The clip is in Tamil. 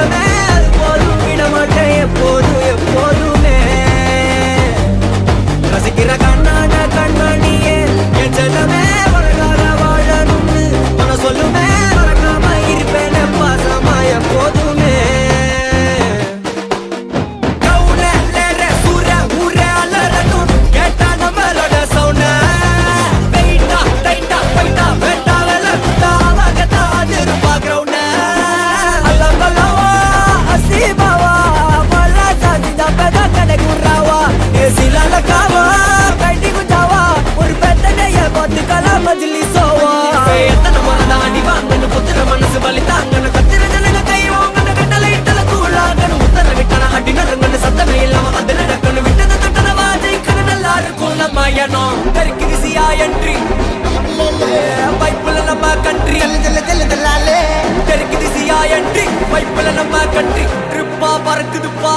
செல்லமே அது போதும் விட மாட்டேன் எப்போதும் எப்போதுமே ரசிக்கிற கண்ணான கண்ணாடியே என் செல்லமே உனக்காக வாழணும்னு உன சொல்லுமே மறக்காம இருப்பேன் பாசமா எப்போதுமே பைப்புல நம்ம கண்ட்ரி ட்ரிப்பா பறக்குதுப்பா